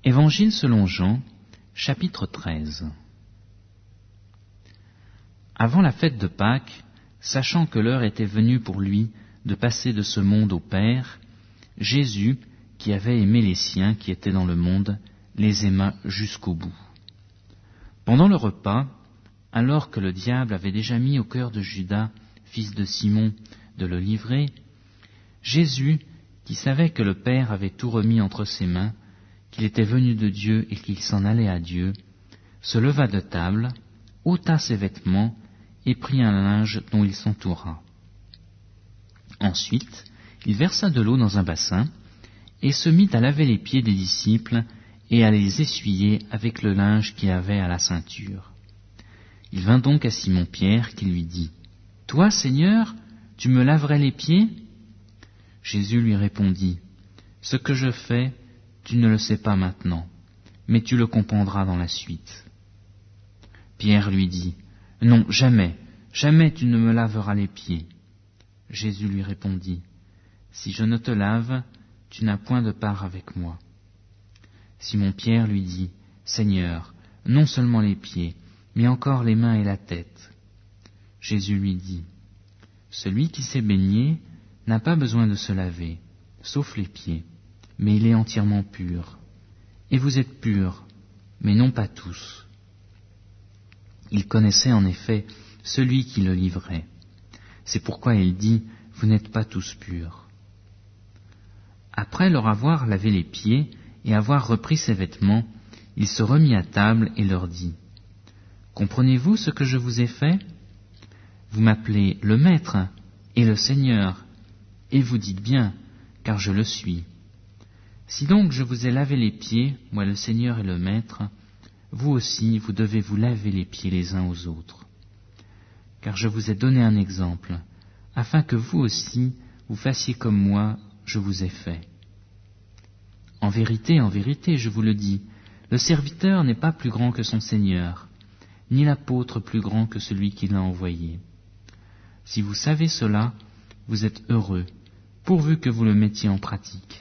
Évangile selon Jean, chapitre 13. Avant la fête de Pâques, sachant que l'heure était venue pour lui de passer de ce monde au Père, Jésus, qui avait aimé les siens qui étaient dans le monde, les aima jusqu'au bout. Pendant le repas, alors que le diable avait déjà mis au cœur de Judas, fils de Simon, de le livrer, Jésus, qui savait que le Père avait tout remis entre ses mains, qu'il était venu de Dieu et qu'il s'en allait à Dieu, se leva de table, ôta ses vêtements et prit un linge dont il s'entoura. Ensuite, il versa de l'eau dans un bassin et se mit à laver les pieds des disciples et à les essuyer avec le linge qu'il avait à la ceinture. Il vint donc à Simon-Pierre qui lui dit : « Toi, Seigneur, tu me laverais les pieds ?» Jésus lui répondit : « Ce que je fais, tu ne le sais pas maintenant, mais tu le comprendras dans la suite. » Pierre lui dit : « Non, jamais, jamais tu ne me laveras les pieds. » Jésus lui répondit : « Si je ne te lave, tu n'as point de part avec moi. » Simon-Pierre lui dit : « Seigneur, non seulement les pieds, mais encore les mains et la tête. » Jésus lui dit : « Celui qui s'est baigné n'a pas besoin de se laver, sauf les pieds, mais il est entièrement pur. Et vous êtes purs, mais non pas tous. » Il connaissait en effet celui qui le livrait. C'est pourquoi il dit : « Vous n'êtes pas tous purs. » Après leur avoir lavé les pieds et avoir repris ses vêtements, il se remit à table et leur dit : « Comprenez-vous ce que je vous ai fait ? Vous m'appelez le Maître et le Seigneur, et vous dites bien, car je le suis. Si donc je vous ai lavé les pieds, moi le Seigneur et le Maître, vous aussi vous devez vous laver les pieds les uns aux autres. Car je vous ai donné un exemple, afin que vous aussi vous fassiez comme moi je vous ai fait. En vérité, je vous le dis, le serviteur n'est pas plus grand que son Seigneur, ni l'apôtre plus grand que celui qui l'a envoyé. Si vous savez cela, vous êtes heureux, pourvu que vous le mettiez en pratique.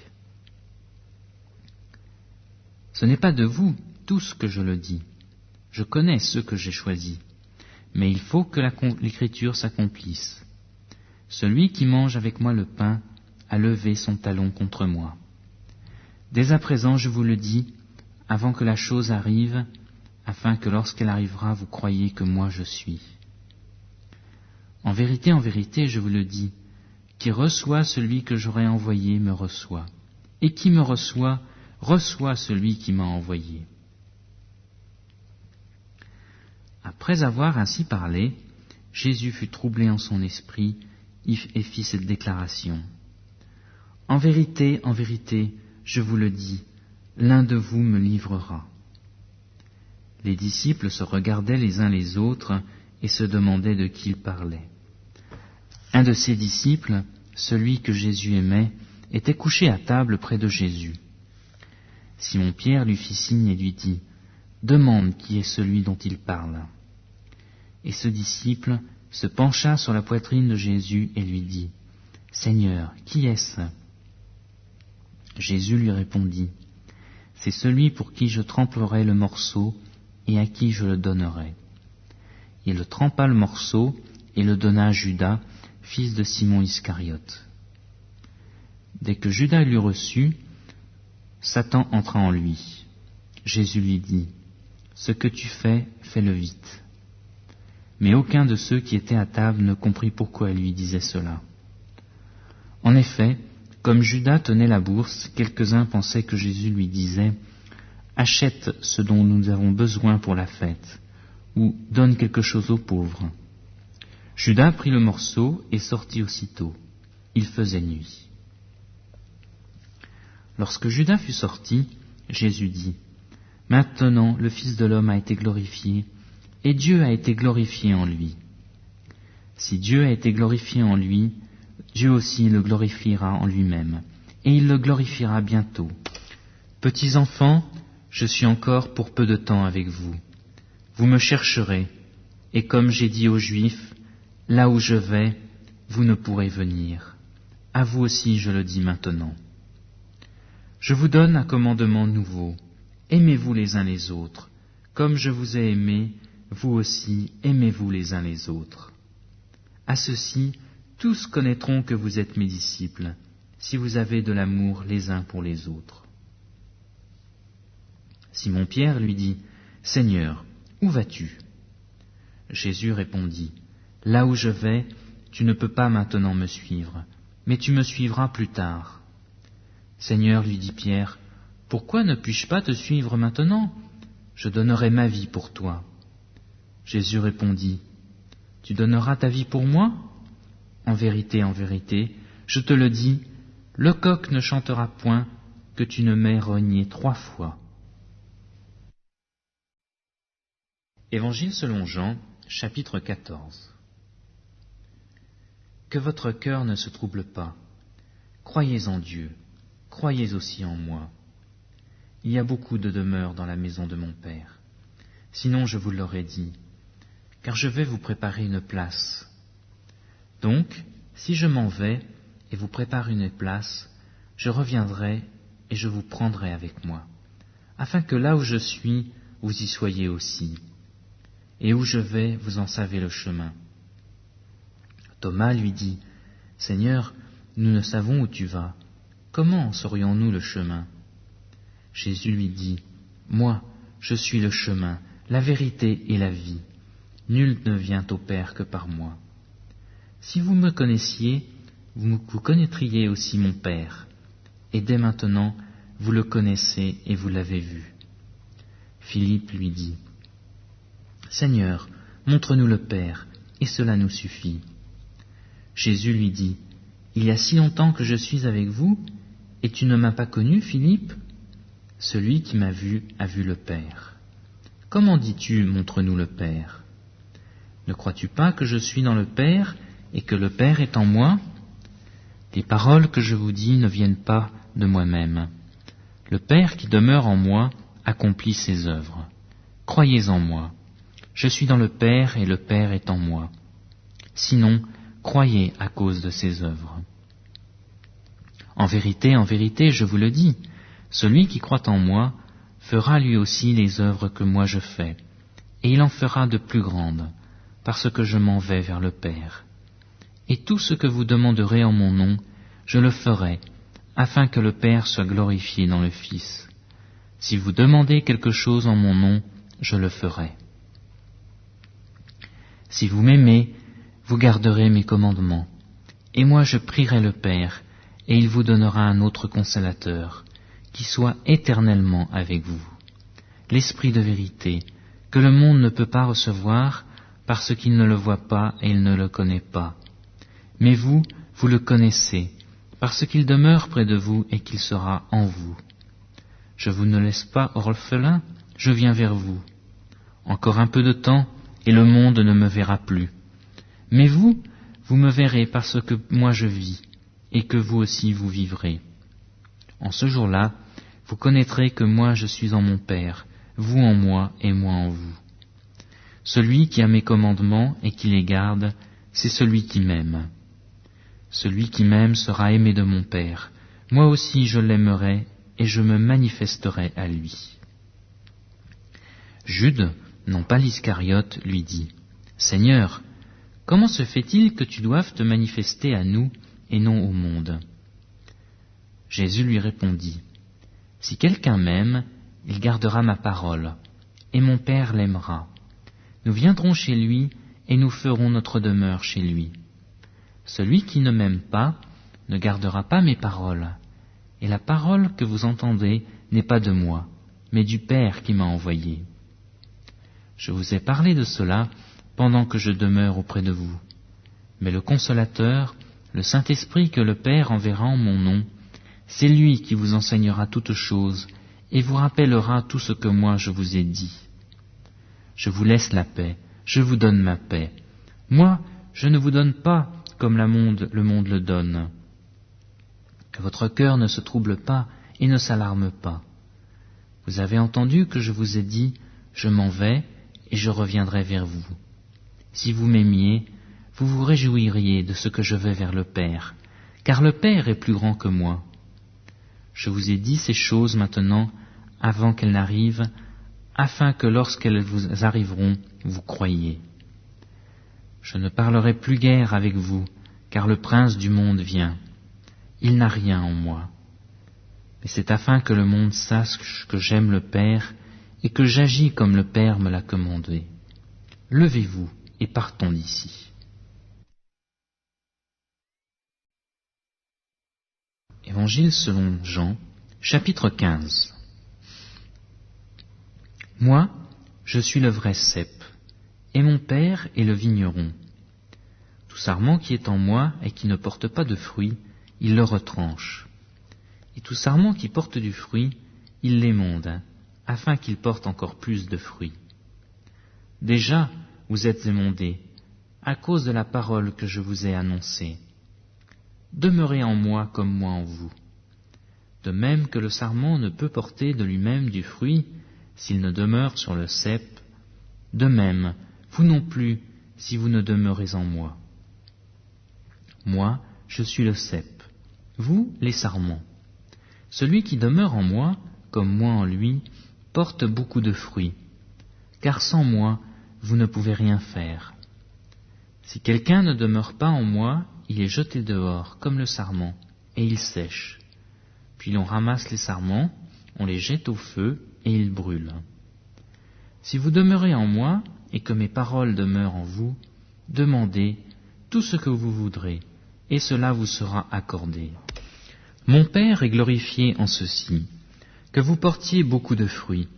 Ce n'est pas de vous tous que je le dis. Je connais ceux que j'ai choisis. Mais il faut que l'Écriture s'accomplisse. Celui qui mange avec moi le pain a levé son talon contre moi. Dès à présent, je vous le dis, avant que la chose arrive, afin que lorsqu'elle arrivera, vous croyiez que moi je suis. En vérité, je vous le dis, qui reçoit celui que j'aurai envoyé me reçoit, et qui me reçoit celui qui m'a envoyé. » Après avoir ainsi parlé, Jésus fut troublé en son esprit et fit cette déclaration : « En vérité, je vous le dis, l'un de vous me livrera. » Les disciples se regardaient les uns les autres et se demandaient de qui il parlait. Un de ses disciples, celui que Jésus aimait, était couché à table près de Jésus. Simon-Pierre lui fit signe et lui dit : « Demande qui est celui dont il parle. » Et ce disciple se pencha sur la poitrine de Jésus et lui dit : « Seigneur, qui est-ce » Jésus lui répondit : « C'est celui pour qui je tremperai le morceau et à qui je le donnerai. » Il le trempa le morceau et le donna à Judas, fils de Simon Iscariote. Dès que Judas l'eut reçu, Satan entra en lui. Jésus lui dit : « Ce que tu fais, fais-le vite. » Mais aucun de ceux qui étaient à table ne comprit pourquoi il lui disait cela. En effet, comme Judas tenait la bourse, quelques-uns pensaient que Jésus lui disait : « Achète ce dont nous avons besoin pour la fête, ou donne quelque chose aux pauvres. » Judas prit le morceau et sortit aussitôt. Il faisait nuit. Lorsque Judas fut sorti, Jésus dit : « Maintenant le Fils de l'homme a été glorifié, et Dieu a été glorifié en lui. Si Dieu a été glorifié en lui, Dieu aussi le glorifiera en lui-même, et il le glorifiera bientôt. Petits enfants, je suis encore pour peu de temps avec vous. Vous me chercherez, et comme j'ai dit aux Juifs, là où je vais, vous ne pourrez venir. À vous aussi je le dis maintenant. Je vous donne un commandement nouveau, aimez-vous les uns les autres. Comme je vous ai aimé, vous aussi aimez-vous les uns les autres. À ceci, tous connaîtront que vous êtes mes disciples, si vous avez de l'amour les uns pour les autres. Simon-Pierre lui dit, « Seigneur, où vas-tu » Jésus répondit, « Là où je vais, tu ne peux pas maintenant me suivre, mais tu me suivras plus tard. » Seigneur, lui dit Pierre, « Pourquoi ne puis-je pas te suivre maintenant ? Je donnerai ma vie pour toi. » Jésus répondit, « Tu donneras ta vie pour moi ? En vérité, je te le dis, le coq ne chantera point que tu ne m'aies renié 3 fois. » Évangile selon Jean, chapitre 14. Que votre cœur ne se trouble pas. Croyez en Dieu, croyez aussi en moi. Il y a beaucoup de demeures dans la maison de mon Père. Sinon je vous l'aurais dit, car je vais vous préparer une place. Donc, si je m'en vais et vous prépare une place, je reviendrai et je vous prendrai avec moi, afin que là où je suis, vous y soyez aussi. Et où je vais, vous en savez le chemin. Thomas lui dit, « Seigneur, nous ne savons où tu vas. Comment saurions-nous le chemin ?» Jésus lui dit, « Moi, je suis le chemin, la vérité et la vie. Nul ne vient au Père que par moi. Si vous me connaissiez, vous connaîtriez aussi mon Père. Et dès maintenant, vous le connaissez et vous l'avez vu. » Philippe lui dit, « Seigneur, montre-nous le Père, et cela nous suffit. » Jésus lui dit, « Il y a si longtemps que je suis avec vous, et tu ne m'as pas connu, Philippe ? Celui qui m'a vu a vu le Père. Comment dis-tu, montre-nous le Père ? Ne crois-tu pas que je suis dans le Père, et que le Père est en moi ? Les paroles que je vous dis ne viennent pas de moi-même. Le Père qui demeure en moi accomplit ses œuvres. Croyez en moi. Je suis dans le Père et le Père est en moi. Sinon, croyez à cause de ses œuvres. En vérité, je vous le dis, celui qui croit en moi fera lui aussi les œuvres que moi je fais, et il en fera de plus grandes, parce que je m'en vais vers le Père. Et tout ce que vous demanderez en mon nom, je le ferai, afin que le Père soit glorifié dans le Fils. Si vous demandez quelque chose en mon nom, je le ferai. Si vous m'aimez, vous garderez mes commandements. Et moi je prierai le Père, et il vous donnera un autre consolateur, qui soit éternellement avec vous. L'Esprit de vérité, que le monde ne peut pas recevoir, parce qu'il ne le voit pas et il ne le connaît pas. Mais vous, vous le connaissez, parce qu'il demeure près de vous et qu'il sera en vous. Je vous ne laisse pas orphelin, je viens vers vous. Encore un peu de temps, et le monde ne me verra plus. Mais vous, vous me verrez parce que moi je vis, et que vous aussi vous vivrez. En ce jour-là, vous connaîtrez que moi je suis en mon Père, vous en moi et moi en vous. Celui qui a mes commandements et qui les garde, c'est celui qui m'aime. Celui qui m'aime sera aimé de mon Père. Moi aussi je l'aimerai et je me manifesterai à lui. Jude, non pas l'Iscariote, lui dit, « Seigneur, comment se fait-il que tu doives te manifester à nous et non au monde ?» Jésus lui répondit, « Si quelqu'un m'aime, il gardera ma parole, et mon Père l'aimera. Nous viendrons chez lui et nous ferons notre demeure chez lui. Celui qui ne m'aime pas ne gardera pas mes paroles, et la parole que vous entendez n'est pas de moi, mais du Père qui m'a envoyé. Je vous ai parlé de cela pendant que je demeure auprès de vous. Mais le Consolateur, le Saint-Esprit que le Père enverra en mon nom, c'est lui qui vous enseignera toutes choses et vous rappellera tout ce que moi je vous ai dit. Je vous laisse la paix, je vous donne ma paix. Moi, je ne vous donne pas comme le monde le donne. Que votre cœur ne se trouble pas et ne s'alarme pas. Vous avez entendu que je vous ai dit, je m'en vais et je reviendrai vers vous. Si vous m'aimiez, vous vous réjouiriez de ce que je vais vers le Père, car le Père est plus grand que moi. Je vous ai dit ces choses maintenant, avant qu'elles n'arrivent, afin que lorsqu'elles vous arriveront, vous croyiez. Je ne parlerai plus guère avec vous, car le prince du monde vient. Il n'a rien en moi. Mais c'est afin que le monde sache que j'aime le Père et que j'agis comme le Père me l'a commandé. Levez-vous et partons d'ici. Évangile selon Jean, chapitre 15. Moi, je suis le vrai cep, et mon Père est le vigneron. Tout sarment qui est en moi et qui ne porte pas de fruit, il le retranche. Et tout sarment qui porte du fruit, il l'émonde, afin qu'il porte encore plus de fruits. Déjà, vous êtes émondés, à cause de la parole que je vous ai annoncée. Demeurez en moi comme moi en vous. De même que le sarment ne peut porter de lui-même du fruit s'il ne demeure sur le cep, de même, vous non plus, si vous ne demeurez en moi. Moi, je suis le cep, vous, les sarments. Celui qui demeure en moi, comme moi en lui, porte beaucoup de fruits, car sans moi, vous ne pouvez rien faire. Si quelqu'un ne demeure pas en moi, il est jeté dehors, comme le sarment, et il sèche. Puis l'on ramasse les sarments, on les jette au feu, et ils brûlent. Si vous demeurez en moi, et que mes paroles demeurent en vous, demandez tout ce que vous voudrez, et cela vous sera accordé. Mon Père est glorifié en ceci, que vous portiez beaucoup de fruits,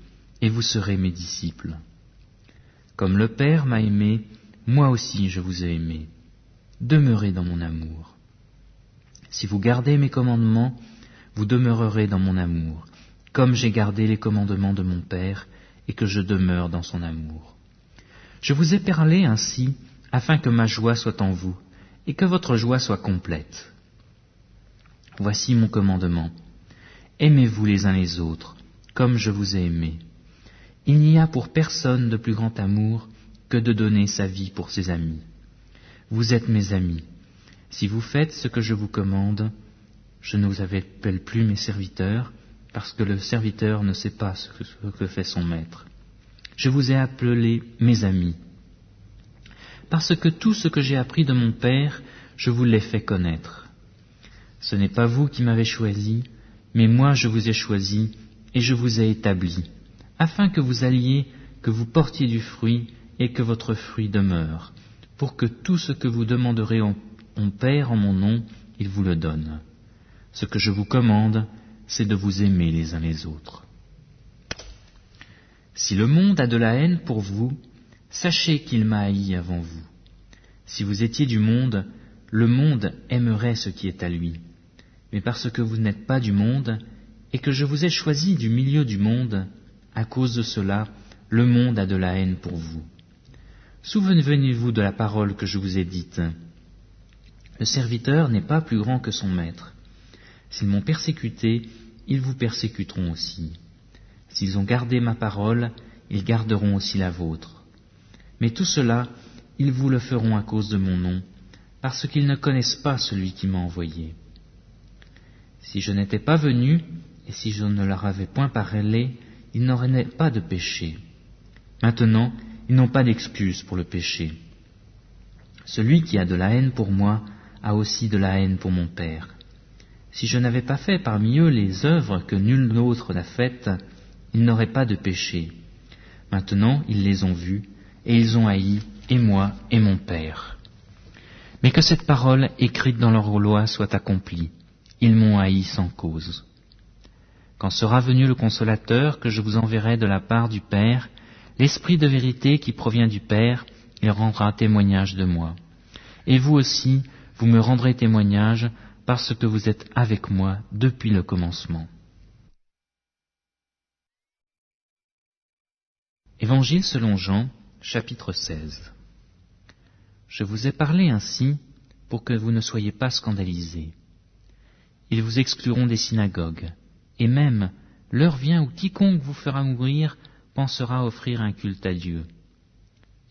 et vous serez mes disciples. Comme le Père m'a aimé, moi aussi je vous ai aimé. Demeurez dans mon amour. Si vous gardez mes commandements, vous demeurerez dans mon amour, comme j'ai gardé les commandements de mon Père, et que je demeure dans son amour. Je vous ai parlé ainsi, afin que ma joie soit en vous, et que votre joie soit complète. Voici mon commandement. Aimez-vous les uns les autres, comme je vous ai aimés. Il n'y a pour personne de plus grand amour que de donner sa vie pour ses amis. Vous êtes mes amis. Si vous faites ce que je vous commande, je ne vous appelle plus mes serviteurs, parce que le serviteur ne sait pas ce que fait son maître. Je vous ai appelés mes amis, parce que tout ce que j'ai appris de mon Père, je vous l'ai fait connaître. Ce n'est pas vous qui m'avez choisi, mais moi je vous ai choisi et je vous ai établi, afin que vous alliez, que vous portiez du fruit et que votre fruit demeure, pour que tout ce que vous demanderez au Père en mon nom, il vous le donne. Ce que je vous commande, c'est de vous aimer les uns les autres. Si le monde a de la haine pour vous, sachez qu'il m'a haï avant vous. Si vous étiez du monde, le monde aimerait ce qui est à lui. Mais parce que vous n'êtes pas du monde, et que je vous ai choisi du milieu du monde, à cause de cela, le monde a de la haine pour vous. Souvenez-vous de la parole que je vous ai dite. Le serviteur n'est pas plus grand que son maître. S'ils m'ont persécuté, ils vous persécuteront aussi. S'ils ont gardé ma parole, ils garderont aussi la vôtre. Mais tout cela, ils vous le feront à cause de mon nom, parce qu'ils ne connaissent pas celui qui m'a envoyé. Si je n'étais pas venu, et si je ne leur avais point parlé, ils n'auraient pas de péché. Maintenant, ils n'ont pas d'excuse pour le péché. Celui qui a de la haine pour moi a aussi de la haine pour mon Père. Si je n'avais pas fait parmi eux les œuvres que nul autre n'a faites, ils n'auraient pas de péché. Maintenant, ils les ont vues, et ils ont haï, et moi, et mon Père. Mais que cette parole écrite dans leur loi soit accomplie. Ils m'ont haï sans cause. Quand sera venu le Consolateur que je vous enverrai de la part du Père, l'Esprit de vérité qui provient du Père, il rendra témoignage de moi. Et vous aussi, vous me rendrez témoignage, parce que vous êtes avec moi depuis le commencement. Évangile selon Jean, chapitre 16. Je vous ai parlé ainsi pour que vous ne soyez pas scandalisés. Ils vous excluront des synagogues, et même l'heure vient où quiconque vous fera mourir pensera offrir un culte à Dieu.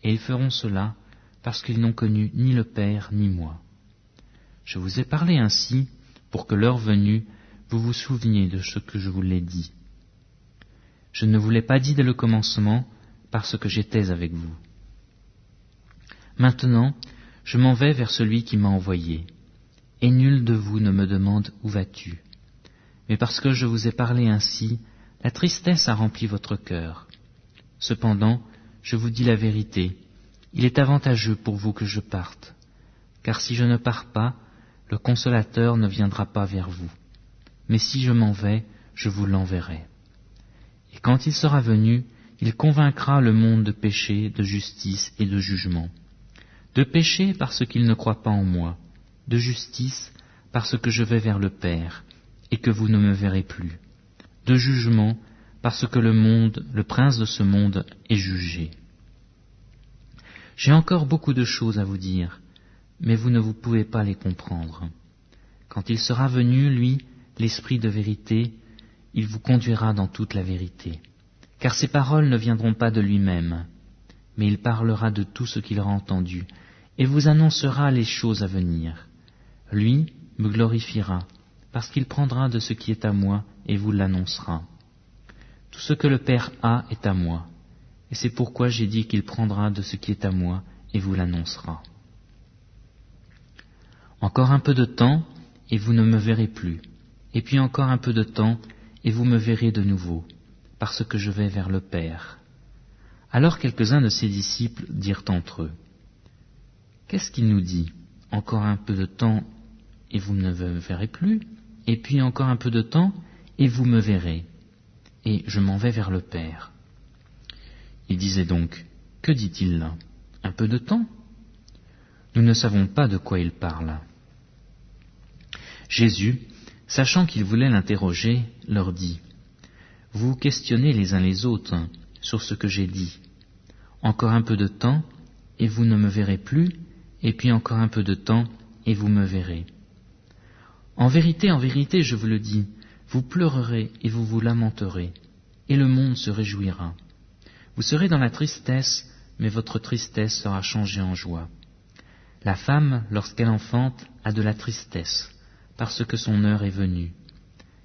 Et ils feront cela parce qu'ils n'ont connu ni le Père ni moi. Je vous ai parlé ainsi pour que l'heure venue, vous vous souveniez de ce que je vous l'ai dit. Je ne vous l'ai pas dit dès le commencement, parce que j'étais avec vous. Maintenant, je m'en vais vers celui qui m'a envoyé, et nul de vous ne me demande où vas-tu. Mais parce que je vous ai parlé ainsi, la tristesse a rempli votre cœur. Cependant, je vous dis la vérité, il est avantageux pour vous que je parte, car si je ne pars pas, le Consolateur ne viendra pas vers vous. Mais si je m'en vais, je vous l'enverrai. Et quand il sera venu, il convaincra le monde de péché, de justice et de jugement. De péché parce qu'il ne croit pas en moi, de justice parce que je vais vers le Père, et que vous ne me verrez plus, de jugement parce que le prince de ce monde, est jugé. J'ai encore beaucoup de choses à vous dire, mais vous ne vous pouvez pas les comprendre. Quand il sera venu, lui, l'Esprit de vérité, il vous conduira dans toute la vérité. Car ses paroles ne viendront pas de lui-même, mais il parlera de tout ce qu'il aura entendu, et vous annoncera les choses à venir. Lui me glorifiera, parce qu'il prendra de ce qui est à moi et vous l'annoncera. Tout ce que le Père a est à moi, et c'est pourquoi j'ai dit qu'il prendra de ce qui est à moi et vous l'annoncera. Encore un peu de temps, et vous ne me verrez plus, et puis encore un peu de temps, et vous me verrez de nouveau, parce que je vais vers le Père. Alors quelques-uns de ses disciples dirent entre eux, « Qu'est-ce qu'il nous dit? Encore un peu de temps, et vous ne me verrez plus, et puis encore un peu de temps, et vous me verrez, et je m'en vais vers le Père. » Il disait donc, « Que dit-il là? Un peu de temps ?» Nous ne savons pas de quoi il parle. Jésus, sachant qu'ils voulaient l'interroger, leur dit, « Vous questionnez les uns les autres sur ce que j'ai dit. Encore un peu de temps, et vous ne me verrez plus, et puis encore un peu de temps, et vous me verrez. En vérité, je vous le dis, vous pleurerez et vous vous lamenterez, et le monde se réjouira. Vous serez dans la tristesse, mais votre tristesse sera changée en joie. La femme, lorsqu'elle enfante, a de la tristesse, parce que son heure est venue.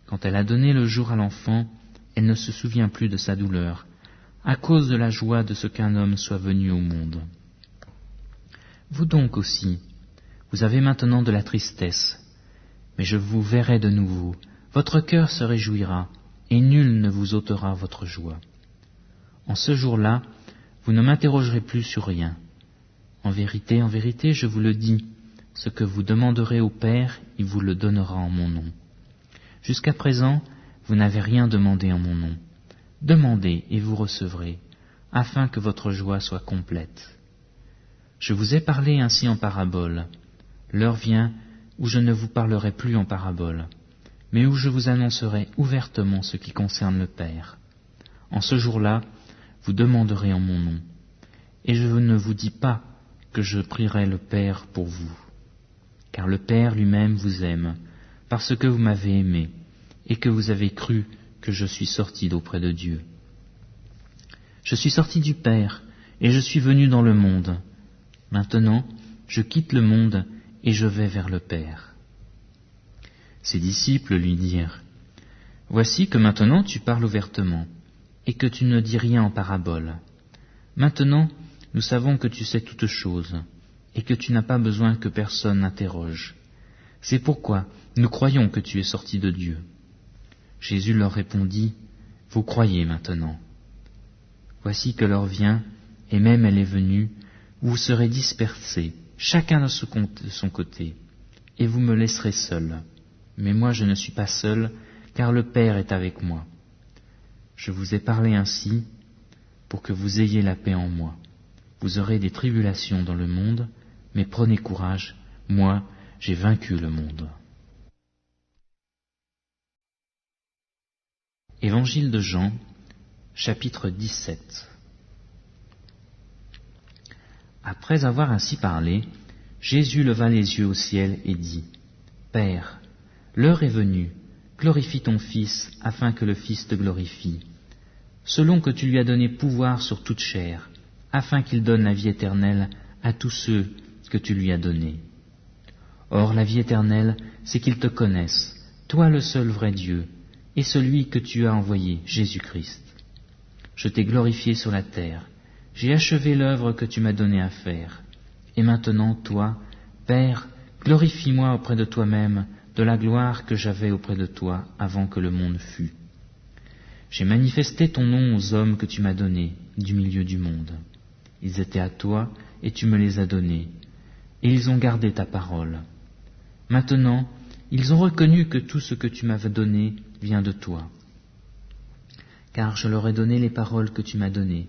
Quand elle a donné le jour à l'enfant, elle ne se souvient plus de sa douleur, à cause de la joie de ce qu'un homme soit venu au monde. Vous donc aussi, vous avez maintenant de la tristesse, mais je vous verrai de nouveau, votre cœur se réjouira, et nul ne vous ôtera votre joie. En ce jour-là, vous ne m'interrogerez plus sur rien. En vérité, je vous le dis, ce que vous demanderez au Père, il vous le donnera en mon nom. Jusqu'à présent, vous n'avez rien demandé en mon nom. Demandez et vous recevrez, afin que votre joie soit complète. Je vous ai parlé ainsi en parabole. L'heure vient où je ne vous parlerai plus en parabole, mais où je vous annoncerai ouvertement ce qui concerne le Père. En ce jour-là, vous demanderez en mon nom. Et je ne vous dis pas que je prierai le Père pour vous, car le Père lui-même vous aime, parce que vous m'avez aimé, et que vous avez cru que je suis sorti d'auprès de Dieu. Je suis sorti du Père, et je suis venu dans le monde. Maintenant, je quitte le monde, et je vais vers le Père. » Ses disciples lui dirent, « Voici que maintenant tu parles ouvertement, et que tu ne dis rien en parabole. Maintenant, nous savons que tu sais toutes choses, et que tu n'as pas besoin que personne n'interroge. C'est pourquoi nous croyons que tu es sorti de Dieu. » Jésus leur répondit, « Vous croyez maintenant. Voici que l'heure vient, et même elle est venue, où vous serez dispersés, chacun de son côté, et vous me laisserez seul. Mais moi je ne suis pas seul, car le Père est avec moi. Je vous ai parlé ainsi, pour que vous ayez la paix en moi. Vous aurez des tribulations dans le monde, mais prenez courage, moi j'ai vaincu le monde. » Évangile de Jean, chapitre 17. Après avoir ainsi parlé, Jésus leva les yeux au ciel et dit, « Père, l'heure est venue, glorifie ton Fils, afin que le Fils te glorifie, selon que tu lui as donné pouvoir sur toute chair, afin qu'il donne la vie éternelle à tous ceux que tu lui as donnés. Or la vie éternelle, c'est qu'ils te connaissent, toi le seul vrai Dieu, et celui que tu as envoyé, Jésus-Christ. je t'ai glorifié sur la terre. J'ai achevé l'œuvre que tu m'as donné à faire. Et maintenant, toi, Père, glorifie-moi auprès de toi-même de la gloire que j'avais auprès de toi avant que le monde fût. J'ai manifesté ton nom aux hommes que tu m'as donnés du milieu du monde. Ils étaient à toi et tu me les as donnés, et ils ont gardé ta parole. Maintenant, ils ont reconnu que tout ce que tu m'avais donné vient de toi. Car je leur ai donné les paroles que tu m'as données.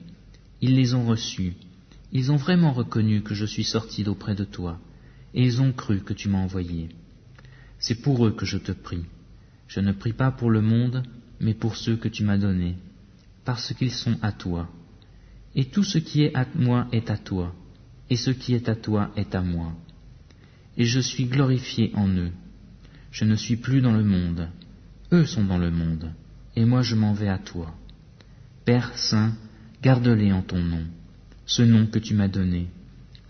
Ils les ont reçues. Ils ont vraiment reconnu que je suis sorti d'auprès de toi, et ils ont cru que tu m'as envoyé. C'est pour eux que je te prie. Je ne prie pas pour le monde, mais pour ceux que tu m'as donnés, parce qu'ils sont à toi. Et tout ce qui est à moi est à toi, et ce qui est à toi est à moi. Et je suis glorifié en eux. Je ne suis plus dans le monde, eux sont dans le monde, et moi je m'en vais à toi. Père Saint, garde-les en ton nom, ce nom que tu m'as donné,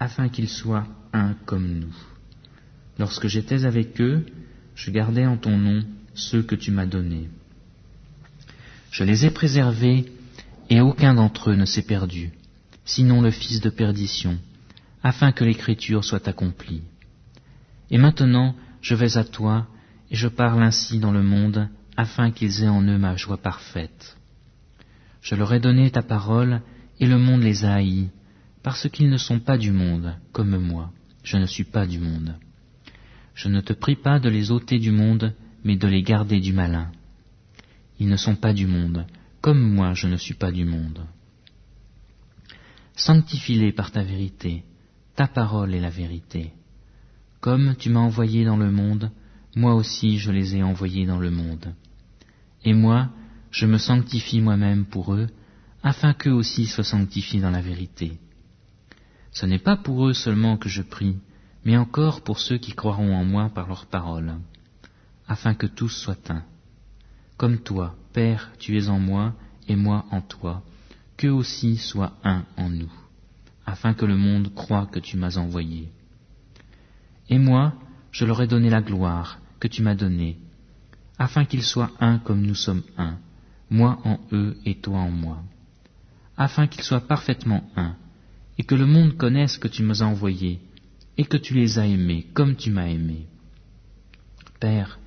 afin qu'ils soient un comme nous. Lorsque j'étais avec eux, je gardais en ton nom ceux que tu m'as donnés. Je les ai préservés, et aucun d'entre eux ne s'est perdu, sinon le fils de perdition, afin que l'écriture soit accomplie. Et maintenant, je vais à toi, et je parle ainsi dans le monde, afin qu'ils aient en eux ma joie parfaite. Je leur ai donné ta parole, et le monde les a haïs, parce qu'ils ne sont pas du monde, comme moi, je ne suis pas du monde. Je ne te prie pas de les ôter du monde, mais de les garder du malin. Ils ne sont pas du monde, comme moi je ne suis pas du monde. Sanctifie-les par ta vérité, ta parole est la vérité. Comme tu m'as envoyé dans le monde, moi aussi je les ai envoyés dans le monde. Et moi, je me sanctifie moi-même pour eux, afin qu'eux aussi soient sanctifiés dans la vérité. Ce n'est pas pour eux seulement que je prie, mais encore pour ceux qui croiront en moi par leur parole, afin que tous soient un. Comme toi, Père, tu es en moi, et moi en toi, qu'eux aussi soient un en nous, afin que le monde croie que tu m'as envoyé. Et moi, je leur ai donné la gloire que tu m'as donnée, afin qu'ils soient un comme nous sommes un, moi en eux et toi en moi, afin qu'ils soient parfaitement un, et que le monde connaisse que tu m'as envoyé, et que tu les as aimés comme tu m'as aimé. Père,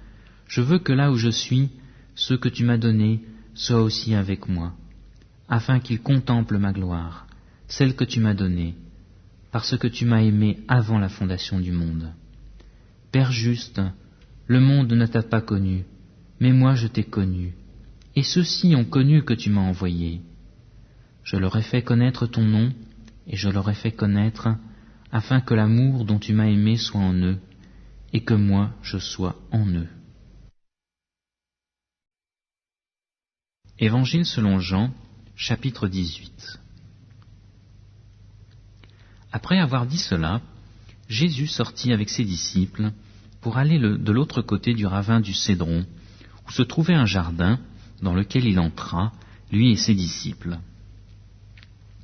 je veux que là où je suis, ceux que tu m'as donnés soient aussi avec moi, afin qu'ils contemplent ma gloire, celle que tu m'as donnée, parce que tu m'as aimé avant la fondation du monde. Père juste, le monde ne t'a pas connu, mais moi je t'ai connu, et ceux-ci ont connu que tu m'as envoyé. Je leur ai fait connaître ton nom, et je leur ai fait connaître, afin que l'amour dont tu m'as aimé soit en eux, et que moi je sois en eux. Évangile selon Jean, chapitre 18. Après avoir dit cela, Jésus sortit avec ses disciples pour aller de l'autre côté du ravin du Cédron, où se trouvait un jardin dans lequel il entra, lui et ses disciples.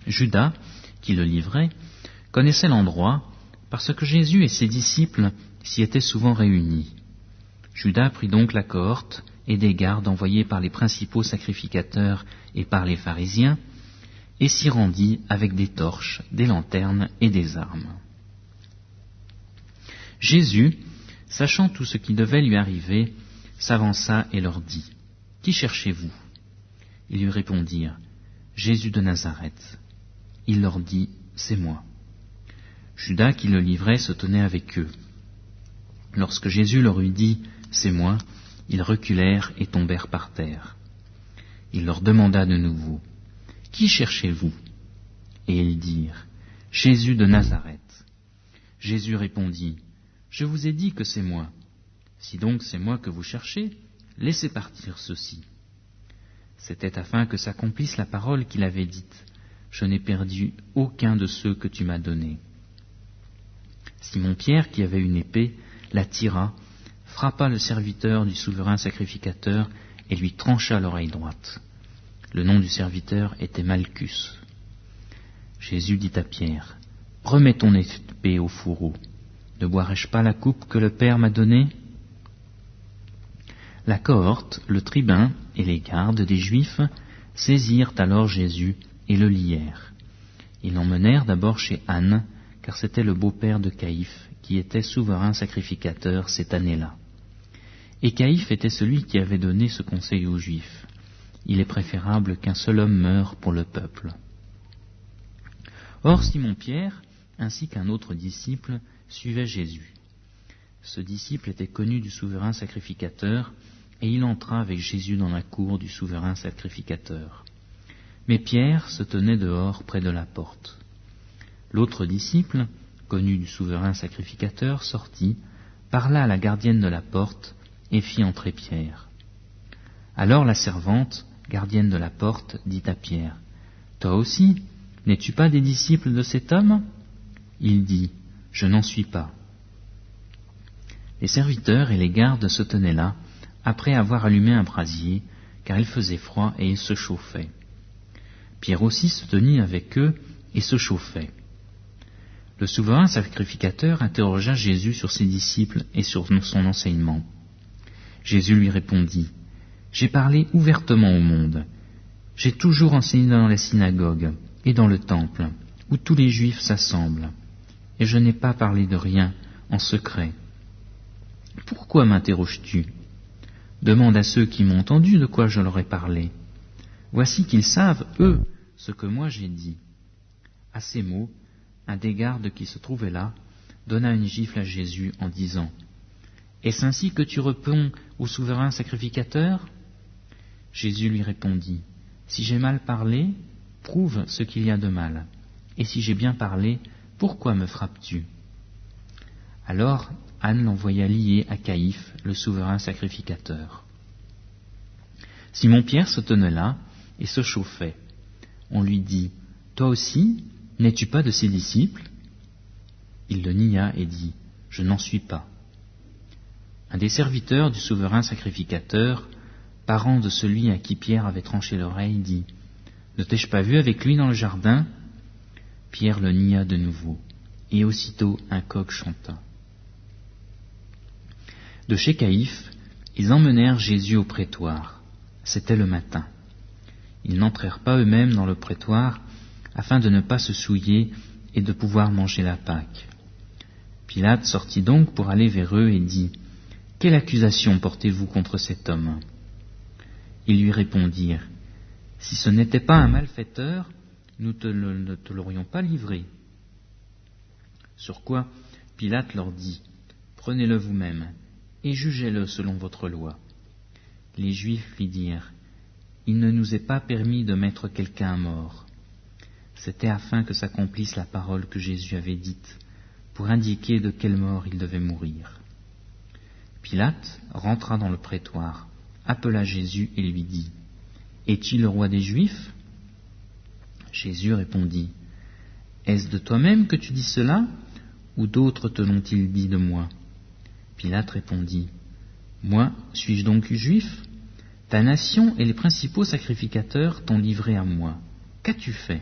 Judas, qui le livrait, connaissait l'endroit parce que Jésus et ses disciples s'y étaient souvent réunis. Judas prit donc la cohorte et des gardes envoyés par les principaux sacrificateurs et par les pharisiens, et s'y rendit avec des torches, des lanternes et des armes. Jésus, sachant tout ce qui devait lui arriver, s'avança et leur dit, « Qui cherchez-vous » Ils lui répondirent, « Jésus de Nazareth. » Il leur dit, « C'est moi. » Judas, qui le livrait, se tenait avec eux. Lorsque Jésus leur eut dit, « C'est moi », ils reculèrent et tombèrent par terre. Il leur demanda de nouveau, « Qui cherchez-vous » Et ils dirent, « Jésus de Nazareth. » Jésus répondit, « Je vous ai dit que c'est moi. Si donc c'est moi que vous cherchez, laissez partir ceux-ci. » C'était afin que s'accomplisse la parole qu'il avait dite, « Je n'ai perdu aucun de ceux que tu m'as donnés. » Simon-Pierre, qui avait une épée, la tira, frappa le serviteur du souverain sacrificateur et lui trancha l'oreille droite. Le nom du serviteur était Malchus. Jésus dit à Pierre, « Remets ton épée au fourreau. Ne boirai-je pas la coupe que le Père m'a donnée ?» La cohorte, le tribun et les gardes des Juifs saisirent alors Jésus et le lièrent. Ils l'emmenèrent d'abord chez Anne, car c'était le beau-père de Caïphe, qui était souverain sacrificateur cette année-là. Et Caïphe était celui qui avait donné ce conseil aux Juifs. Il est préférable qu'un seul homme meure pour le peuple. Or Simon-Pierre, ainsi qu'un autre disciple, suivaient Jésus. Ce disciple était connu du souverain sacrificateur, et il entra avec Jésus dans la cour du souverain sacrificateur. Mais Pierre se tenait dehors près de la porte. L'autre disciple, connu du souverain sacrificateur, sortit, parla à la gardienne de la porte et fit entrer Pierre. Alors la servante, gardienne de la porte, dit à Pierre, « Toi aussi, n'es-tu pas des disciples de cet homme ?» Il dit, « Je n'en suis pas. » Les serviteurs et les gardes se tenaient là, après avoir allumé un brasier, car il faisait froid et ils se chauffaient. Pierre aussi se tenait avec eux et se chauffait. Le souverain sacrificateur interrogea Jésus sur ses disciples et sur son enseignement. Jésus lui répondit, « J'ai parlé ouvertement au monde. J'ai toujours enseigné dans la synagogue et dans le temple, où tous les Juifs s'assemblent, et je n'ai pas parlé de rien en secret. Pourquoi m'interroges-tu ? Demande à ceux qui m'ont entendu de quoi je leur ai parlé. Voici qu'ils savent, eux, ce que moi j'ai dit. » À ces mots, un des gardes qui se trouvait là donna une gifle à Jésus en disant, « Est-ce ainsi que tu réponds au souverain sacrificateur ?» Jésus lui répondit, « Si j'ai mal parlé, prouve ce qu'il y a de mal. Et si j'ai bien parlé, pourquoi me frappes-tu » Alors Anne l'envoya lier à Caïphe, le souverain sacrificateur. Simon-Pierre se tenait là et se chauffait. On lui dit, « Toi aussi, n'es-tu pas de ses disciples ?» Il le nia et dit, « Je n'en suis pas. » Un des serviteurs du souverain sacrificateur, parent de celui à qui Pierre avait tranché l'oreille, dit, « Ne t'ai-je pas vu avec lui dans le jardin ?» Pierre le nia de nouveau, et aussitôt un coq chanta. De chez Caïphe, ils emmenèrent Jésus au prétoire. C'était le matin. Ils n'entrèrent pas eux-mêmes dans le prétoire, afin de ne pas se souiller et de pouvoir manger la Pâque. Pilate sortit donc pour aller vers eux et dit, « Quelle accusation portez-vous contre cet homme ?» Ils lui répondirent, « Si ce n'était pas un malfaiteur, nous ne te l'aurions pas livré. » Sur quoi Pilate leur dit, « Prenez-le vous-même et jugez-le selon votre loi. » Les Juifs lui dirent, « Il ne nous est pas permis de mettre quelqu'un à mort. » C'était afin que s'accomplisse la parole que Jésus avait dite, pour indiquer de quelle mort il devait mourir. Pilate rentra dans le prétoire, appela Jésus et lui dit, « Es-tu le roi des Juifs ?» Jésus répondit, « Est-ce de toi-même que tu dis cela, ou d'autres te l'ont-ils dit de moi ?» Pilate répondit, « Moi, suis-je donc juif ? Ta nation et les principaux sacrificateurs t'ont livré à moi. Qu'as-tu fait ?»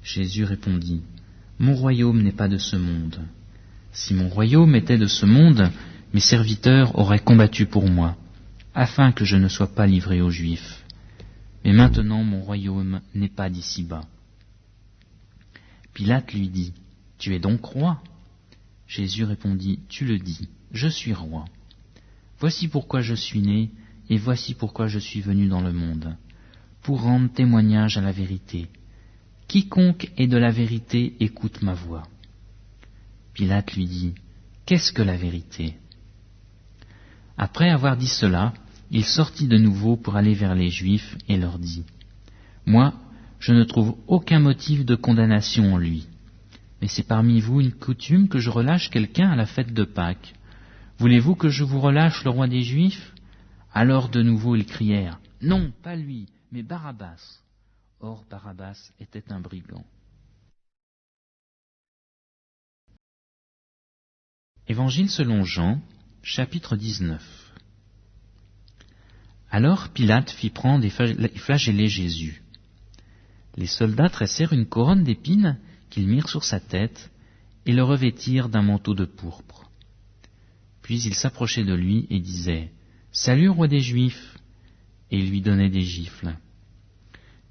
Jésus répondit, « Mon royaume n'est pas de ce monde. Si mon royaume était de ce monde, mes serviteurs auraient combattu pour moi, afin que je ne sois pas livré aux Juifs. Mais maintenant mon royaume n'est pas d'ici-bas. » Pilate lui dit, « Tu es donc roi ?» Jésus répondit, « Tu le dis, je suis roi. Voici pourquoi je suis né, et voici pourquoi je suis venu dans le monde, pour rendre témoignage à la vérité. Quiconque est de la vérité écoute ma voix. » Pilate lui dit, « Qu'est-ce que la vérité ?» Après avoir dit cela, il sortit de nouveau pour aller vers les Juifs et leur dit, « Moi, je ne trouve aucun motif de condamnation en lui. Mais c'est parmi vous une coutume que je relâche quelqu'un à la fête de Pâques. Voulez-vous que je vous relâche le roi des Juifs ?» Alors de nouveau ils crièrent, « Non, pas lui, mais Barabbas. » Or Barabbas était un brigand. Évangile selon Jean, chapitre 19. Alors Pilate fit prendre et flageller Jésus. Les soldats tressèrent une couronne d'épines qu'ils mirent sur sa tête et le revêtirent d'un manteau de pourpre. Puis ils s'approchaient de lui et disaient, « Salut, roi des Juifs !» et ils lui donnaient des gifles.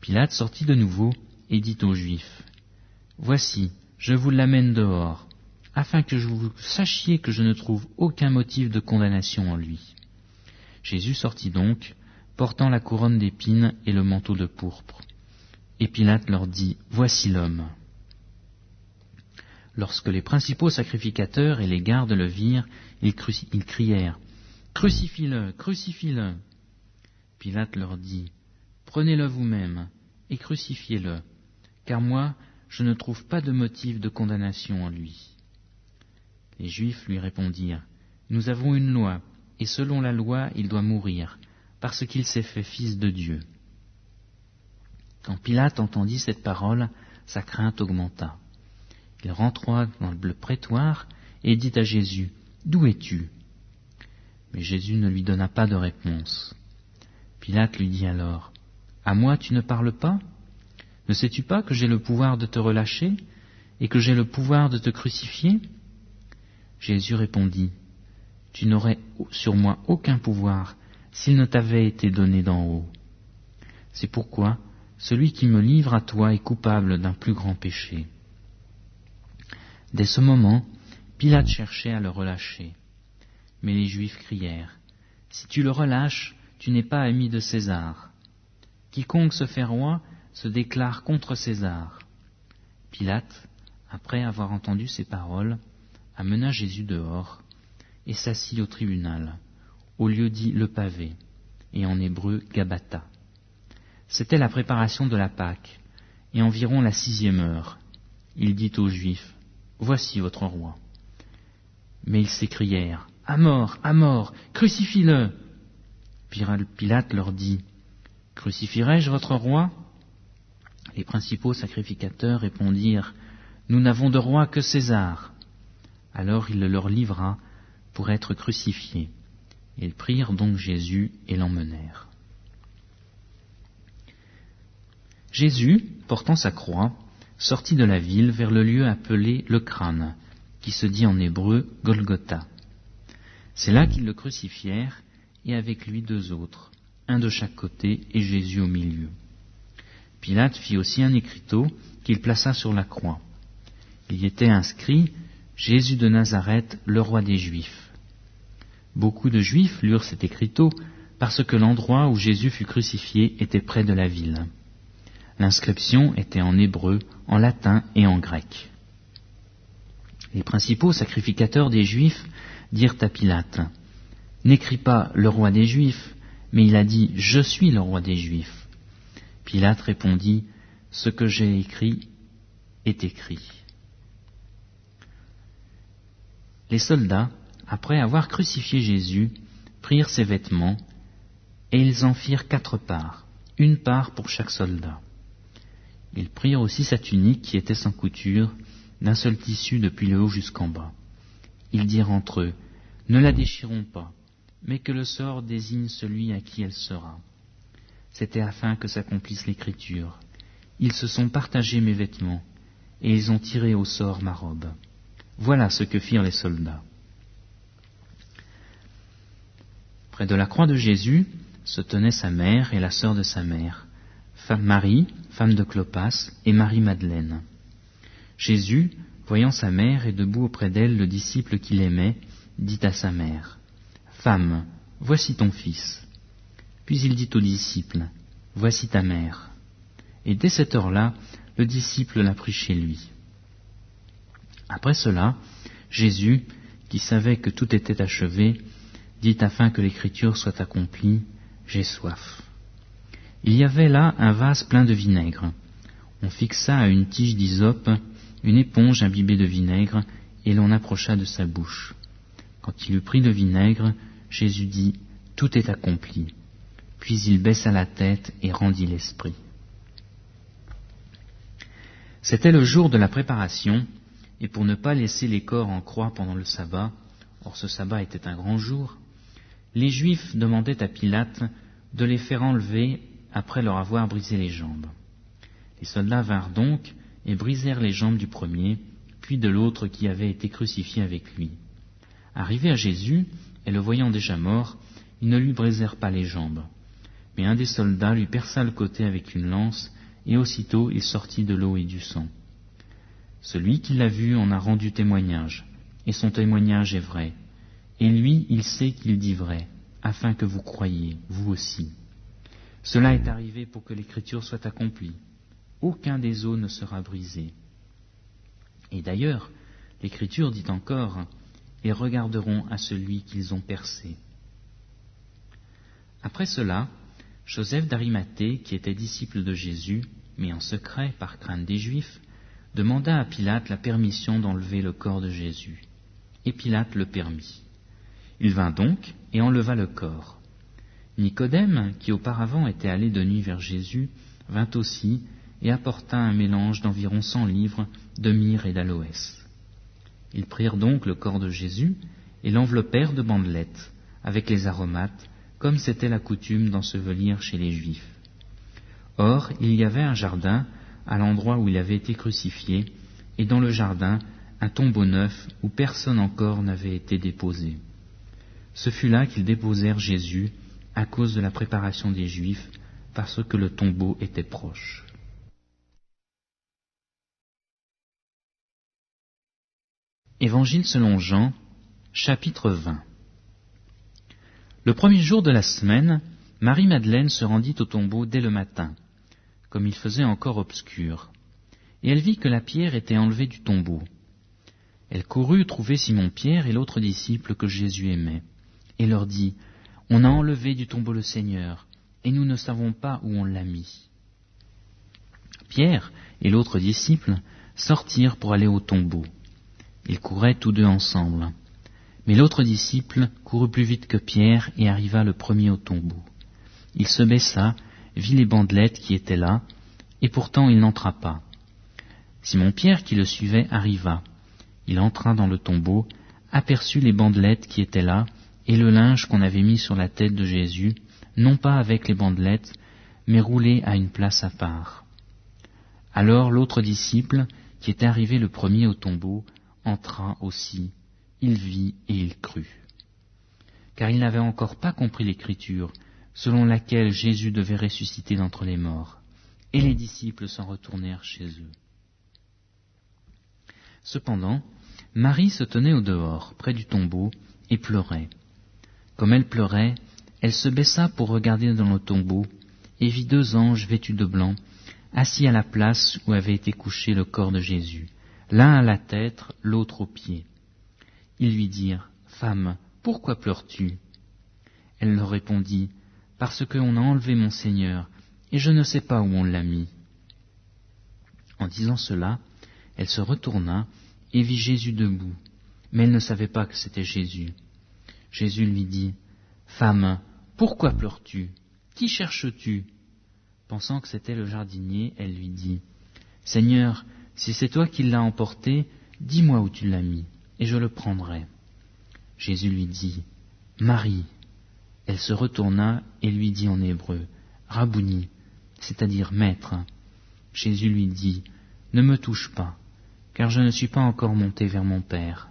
Pilate sortit de nouveau et dit aux Juifs, « Voici, je vous l'amène dehors, afin que vous sachiez que je ne trouve aucun motif de condamnation en lui. » Jésus sortit donc, portant la couronne d'épines et le manteau de pourpre. Et Pilate leur dit, « Voici l'homme. » Lorsque les principaux sacrificateurs et les gardes le virent, ils crièrent, « Crucifie-le, crucifie-le » Pilate leur dit, « Prenez-le vous-même et crucifiez-le, car moi, je ne trouve pas de motif de condamnation en lui. » Les Juifs lui répondirent, « Nous avons une loi, et selon la loi, il doit mourir, parce qu'il s'est fait fils de Dieu. » Quand Pilate entendit cette parole, sa crainte augmenta. Il rentra dans le prétoire et dit à Jésus, « D'où es-tu » Mais Jésus ne lui donna pas de réponse. Pilate lui dit alors, « À moi tu ne parles pas ? Ne sais-tu pas que j'ai le pouvoir de te relâcher et que j'ai le pouvoir de te crucifier ?» Jésus répondit, « Tu n'aurais sur moi aucun pouvoir s'il ne t'avait été donné d'en haut. C'est pourquoi celui qui me livre à toi est coupable d'un plus grand péché. » Dès ce moment, Pilate cherchait à le relâcher. Mais les Juifs crièrent, « Si tu le relâches, tu n'es pas ami de César. Quiconque se fait roi se déclare contre César. » Pilate, après avoir entendu ces paroles, amena Jésus dehors et s'assit au tribunal, au lieu dit le pavé, et en hébreu Gabata. C'était la préparation de la Pâque, et environ la 6e heure. Il dit aux Juifs, « Voici votre roi. » Mais ils s'écrièrent, « À mort, crucifie-le » Pilate leur dit, « Crucifierai-je votre roi ?» Les principaux sacrificateurs répondirent, « Nous n'avons de roi que César. » Alors il le leur livra pour être crucifié. Ils prirent donc Jésus et l'emmenèrent. Jésus, portant sa croix, sortit de la ville vers le lieu appelé le crâne, qui se dit en hébreu Golgotha. C'est là qu'ils le crucifièrent, et avec lui 2 autres, un de chaque côté et Jésus au milieu. Pilate fit aussi un écriteau qu'il plaça sur la croix. Il y était inscrit « Jésus de Nazareth, le roi des Juifs ». Beaucoup de Juifs lurent cet écriteau parce que l'endroit où Jésus fut crucifié était près de la ville. L'inscription était en hébreu, en latin et en grec. Les principaux sacrificateurs des Juifs dirent à Pilate, « N'écris pas le roi des Juifs, mais il a dit, je suis le roi des Juifs. » Pilate répondit, « Ce que j'ai écrit est écrit. » Les soldats, après avoir crucifié Jésus, prirent ses vêtements, et ils en firent 4 parts, 1 part pour chaque soldat. Ils prirent aussi sa tunique qui était sans couture, d'un seul tissu depuis le haut jusqu'en bas. Ils dirent entre eux, « Ne la déchirons pas, mais que le sort désigne celui à qui elle sera. » C'était afin que s'accomplisse l'Écriture. Ils se sont partagés mes vêtements, et ils ont tiré au sort ma robe. Voilà ce que firent les soldats. Près de la croix de Jésus se tenaient sa mère et la sœur de sa mère, Marie, femme de Clopas, et Marie-Madeleine. Jésus, voyant sa mère et debout auprès d'elle le disciple qu'il aimait, dit à sa mère, « Femme, voici ton fils. » Puis il dit au disciple, « Voici ta mère. » Et dès cette heure-là, le disciple la prit chez lui. Après cela, Jésus, qui savait que tout était achevé, dit afin que l'écriture soit accomplie, « J'ai soif. » Il y avait là un vase plein de vinaigre. On fixa à une tige d'hysope une éponge imbibée de vinaigre, et l'on approcha de sa bouche. Quand il eut pris le vinaigre, Jésus dit, « Tout est accompli. » Puis il baissa la tête et rendit l'esprit. C'était le jour de la préparation, et pour ne pas laisser les corps en croix pendant le sabbat, or ce sabbat était un grand jour, les Juifs demandaient à Pilate de les faire enlever après leur avoir brisé les jambes. Les soldats vinrent donc et brisèrent les jambes du premier, puis de l'autre qui avait été crucifié avec lui. Arrivés à Jésus, et le voyant déjà mort, ils ne lui brisèrent pas les jambes. Mais un des soldats lui perça le côté avec une lance, et aussitôt il sortit de l'eau et du sang. Celui qui l'a vu en a rendu témoignage, et son témoignage est vrai. Et lui, il sait qu'il dit vrai, afin que vous croyiez, vous aussi. Cela est arrivé pour que l'Écriture soit accomplie. Aucun des os ne sera brisé. Et d'ailleurs, l'Écriture dit encore, « Ils regarderont à celui qu'ils ont percé. » Après cela, Joseph d'Arimathée, qui était disciple de Jésus, mais en secret par crainte des Juifs, demanda à Pilate la permission d'enlever le corps de Jésus. Et Pilate le permit. Il vint donc et enleva le corps. Nicodème, qui auparavant était allé de nuit vers Jésus, vint aussi et apporta un mélange d'environ 100 livres de myrrhe et d'aloès. Ils prirent donc le corps de Jésus et l'enveloppèrent de bandelettes, avec les aromates, comme c'était la coutume d'ensevelir chez les Juifs. Or, il y avait un jardin à l'endroit où il avait été crucifié, et dans le jardin, un tombeau neuf où personne encore n'avait été déposé. Ce fut là qu'ils déposèrent Jésus à cause de la préparation des Juifs, parce que le tombeau était proche. Évangile selon Jean, chapitre 20. Le premier jour de la semaine, Marie-Madeleine se rendit au tombeau dès le matin, comme il faisait encore obscur, et elle vit que la pierre était enlevée du tombeau. Elle courut trouver Simon-Pierre et l'autre disciple que Jésus aimait, et leur dit, « On a enlevé du tombeau le Seigneur, et nous ne savons pas où on l'a mis. » Pierre et l'autre disciple sortirent pour aller au tombeau. Ils couraient tous deux ensemble. Mais l'autre disciple courut plus vite que Pierre et arriva le premier au tombeau. Il se baissa, vit les bandelettes qui étaient là, et pourtant il n'entra pas. Simon-Pierre, qui le suivait, arriva. Il entra dans le tombeau, aperçut les bandelettes qui étaient là, et le linge qu'on avait mis sur la tête de Jésus, non pas avec les bandelettes, mais roulé à une place à part. Alors l'autre disciple, qui était arrivé le premier au tombeau, entra aussi. Il vit et il crut. Car il n'avait encore pas compris l'Écriture, selon laquelle Jésus devait ressusciter d'entre les morts. Et les disciples s'en retournèrent chez eux. Cependant, Marie se tenait au dehors, près du tombeau, et pleurait. Comme elle pleurait, elle se baissa pour regarder dans le tombeau, et vit 2 anges vêtus de blanc, assis à la place où avait été couché le corps de Jésus, l'un à la tête, l'autre aux pieds. Ils lui dirent, « Femme, pourquoi pleures-tu » Elle leur répondit, « Parce qu'on a enlevé mon Seigneur, et je ne sais pas où on l'a mis. » En disant cela, elle se retourna et vit Jésus debout, mais elle ne savait pas que c'était Jésus. Jésus lui dit, « Femme, pourquoi pleures-tu ? Qui cherches-tu » Pensant que c'était le jardinier, elle lui dit, « Seigneur, si c'est toi qui l'as emporté, dis-moi où tu l'as mis, et je le prendrai. » Jésus lui dit, « Marie. » Elle se retourna et lui dit en hébreu, « Rabouni », c'est-à-dire maître. Jésus lui dit, « Ne me touche pas, car je ne suis pas encore monté vers mon Père.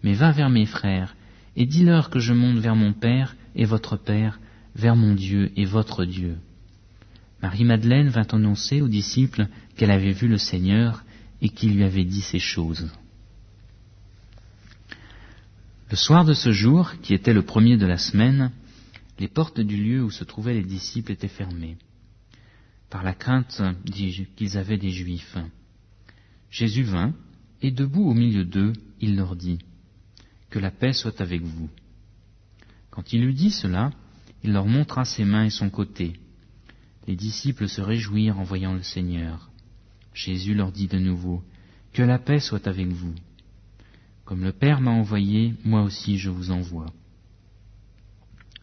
Mais va vers mes frères, et dis-leur que je monte vers mon Père et votre Père, vers mon Dieu et votre Dieu. » Marie-Madeleine vint annoncer aux disciples qu'elle avait vu le Seigneur et qu'il lui avait dit ces choses. Le soir de ce jour, qui était le premier de la semaine, les portes du lieu où se trouvaient les disciples étaient fermées, par la crainte qu'ils avaient des Juifs. Jésus vint, et debout au milieu d'eux, il leur dit, « Que la paix soit avec vous. » Quand il eut dit cela, il leur montra ses mains et son côté. Les disciples se réjouirent en voyant le Seigneur. Jésus leur dit de nouveau, « Que la paix soit avec vous. Comme le Père m'a envoyé, moi aussi je vous envoie. »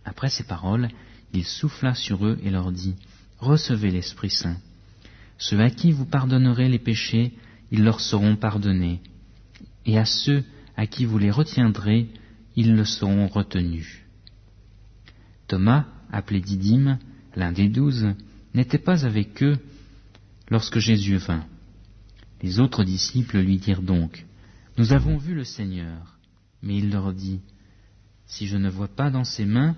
Après ces paroles, il souffla sur eux et leur dit, « Recevez l'Esprit Saint. Ceux à qui vous pardonnerez les péchés, ils leur seront pardonnés, et à ceux à qui vous les retiendrez, ils le seront retenus. » Thomas, appelé Didyme, l'un des 12, n'était pas avec eux lorsque Jésus vint. Les autres disciples lui dirent donc, « Nous avons vu le Seigneur. » Mais il leur dit, « Si je ne vois pas dans ses mains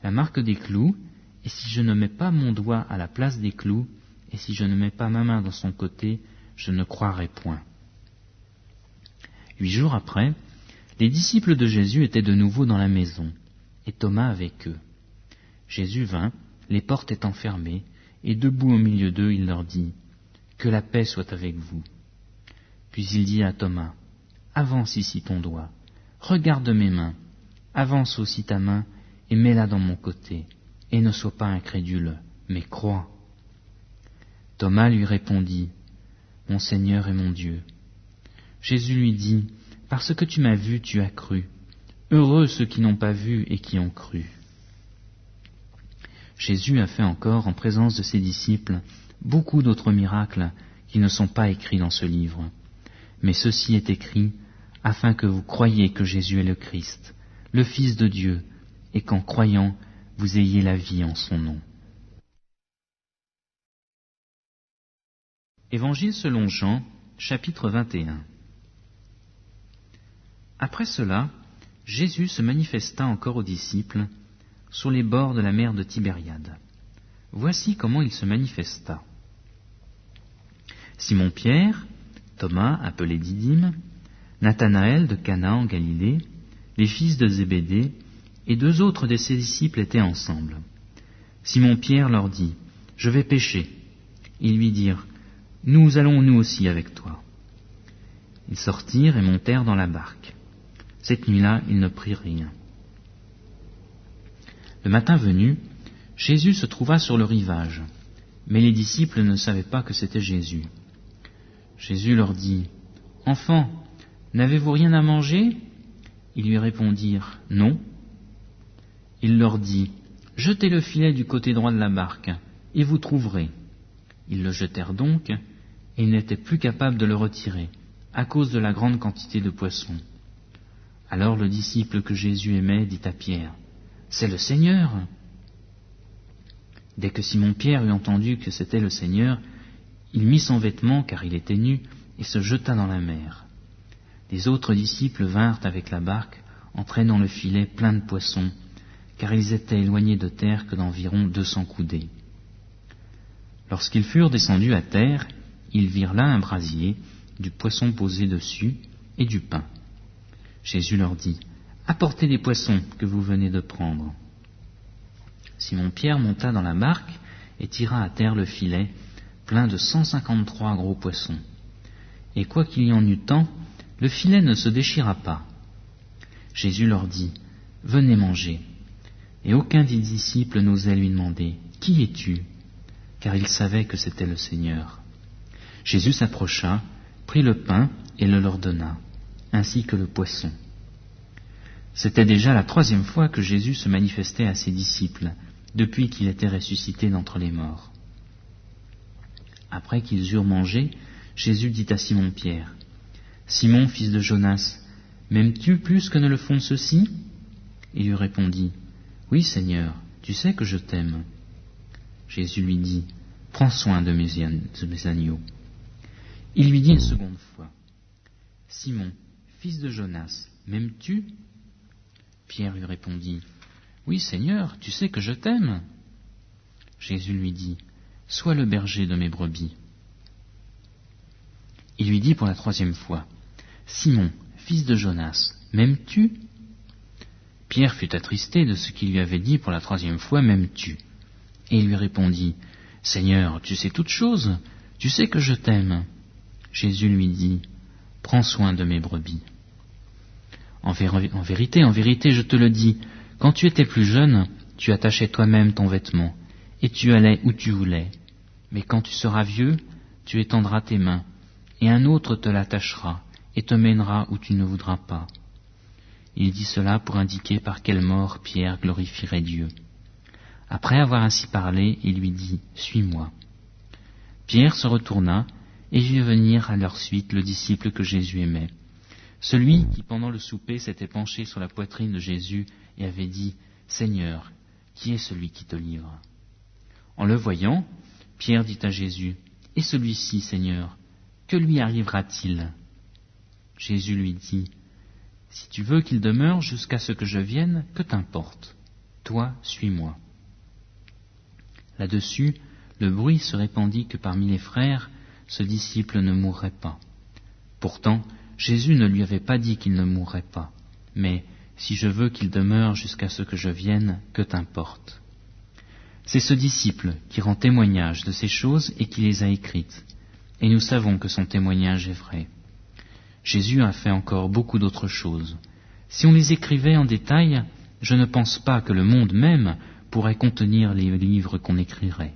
la marque des clous, et si je ne mets pas mon doigt à la place des clous, et si je ne mets pas ma main dans son côté, je ne croirai point. 8 jours après, les disciples de Jésus étaient de nouveau dans la maison, et Thomas avec eux. Jésus vint, les portes étant fermées, et debout au milieu d'eux, il leur dit, « Que la paix soit avec vous. » Puis il dit à Thomas, « Avance ici ton doigt, regarde mes mains, avance aussi ta main, et mets-la dans mon côté, et ne sois pas incrédule, mais crois. » Thomas lui répondit, « Mon Seigneur et mon Dieu. » Jésus lui dit, « Parce que tu m'as vu, tu as cru. Heureux ceux qui n'ont pas vu et qui ont cru. » Jésus a fait encore, en présence de ses disciples, beaucoup d'autres miracles qui ne sont pas écrits dans ce livre. Mais ceci est écrit afin que vous croyiez que Jésus est le Christ, le Fils de Dieu, et qu'en croyant, vous ayez la vie en son nom. Évangile selon Jean, chapitre 21. Après cela, Jésus se manifesta encore aux disciples sur les bords de la mer de Tibériade. Voici comment il se manifesta. Simon-Pierre, Thomas, appelé Didyme, Nathanaël de Cana en Galilée, les fils de Zébédée, et 2 autres de ses disciples étaient ensemble. Simon-Pierre leur dit, « Je vais pêcher. » Ils lui dirent, « Nous allons nous aussi avec toi. » Ils sortirent et montèrent dans la barque. Cette nuit-là, ils ne prirent rien. Le matin venu, Jésus se trouva sur le rivage, mais les disciples ne savaient pas que c'était Jésus. Jésus leur dit, « Enfants, n'avez-vous rien à manger ?» Ils lui répondirent, « Non. » Il leur dit, « Jetez le filet du côté droit de la barque, et vous trouverez. » Ils le jetèrent donc, et ils n'étaient plus capables de le retirer, à cause de la grande quantité de poissons. Alors le disciple que Jésus aimait dit à Pierre, « C'est le Seigneur !» Dès que Simon-Pierre eut entendu que c'était le Seigneur, il mit son vêtement, car il était nu, et se jeta dans la mer. Les autres disciples vinrent avec la barque, entraînant le filet plein de poissons, car ils étaient éloignés de terre que d'environ 200 coudées. Lorsqu'ils furent descendus à terre, ils virent là un brasier, du poisson posé dessus, et du pain. Jésus leur dit, « Apportez les poissons que vous venez de prendre. » Simon-Pierre monta dans la barque et tira à terre le filet, plein de 153 gros poissons. Et quoiqu'il y en eût tant, le filet ne se déchira pas. Jésus leur dit, « Venez manger. » Et aucun des disciples n'osait lui demander, « Qui es-tu » car il savait que c'était le Seigneur. Jésus s'approcha, prit le pain et le leur donna, ainsi que le poisson. C'était déjà la 3e fois que Jésus se manifestait à ses disciples, depuis qu'il était ressuscité d'entre les morts. Après qu'ils eurent mangé, Jésus dit à Simon-Pierre, « Simon, fils de Jonas, m'aimes-tu plus que ne le font ceux-ci » Il lui répondit, « Oui, Seigneur, tu sais que je t'aime. » Jésus lui dit, « Prends soin de mes agneaux. » Il lui dit une seconde fois, « Simon, fils de Jonas, m'aimes-tu » Pierre lui répondit, « Oui, Seigneur, tu sais que je t'aime. » Jésus lui dit, « Sois le berger de mes brebis. » Il lui dit pour la 3e fois, « Simon, fils de Jonas, m'aimes-tu » Pierre fut attristé de ce qu'il lui avait dit pour la 3e fois, « M'aimes-tu » Et il lui répondit, « Seigneur, tu sais toutes choses, tu sais que je t'aime. » Jésus lui dit, « Prends soin de mes brebis. En vérité, je te le dis, quand tu étais plus jeune, tu attachais toi-même ton vêtement, et tu allais où tu voulais. Mais quand tu seras vieux, tu étendras tes mains, et un autre te l'attachera, et te mènera où tu ne voudras pas. » Il dit cela pour indiquer par quelle mort Pierre glorifierait Dieu. Après avoir ainsi parlé, il lui dit, « Suis-moi. » Pierre se retourna et vit venir à leur suite le disciple que Jésus aimait, celui qui pendant le souper s'était penché sur la poitrine de Jésus et avait dit, « Seigneur, qui est celui qui te livre ?» En le voyant, Pierre dit à Jésus, « Et celui-ci, Seigneur, que lui arrivera-t-il » Jésus lui dit, « Si tu veux qu'il demeure jusqu'à ce que je vienne, que t'importe. Toi, suis-moi. » Là-dessus, le bruit se répandit que parmi les frères, ce disciple ne mourrait pas. Pourtant, Jésus ne lui avait pas dit qu'il ne mourrait pas. Mais si je veux qu'il demeure jusqu'à ce que je vienne, que t'importe. C'est ce disciple qui rend témoignage de ces choses et qui les a écrites. Et nous savons que son témoignage est vrai. Jésus a fait encore beaucoup d'autres choses. Si on les écrivait en détail, je ne pense pas que le monde même pourrait contenir les livres qu'on écrirait.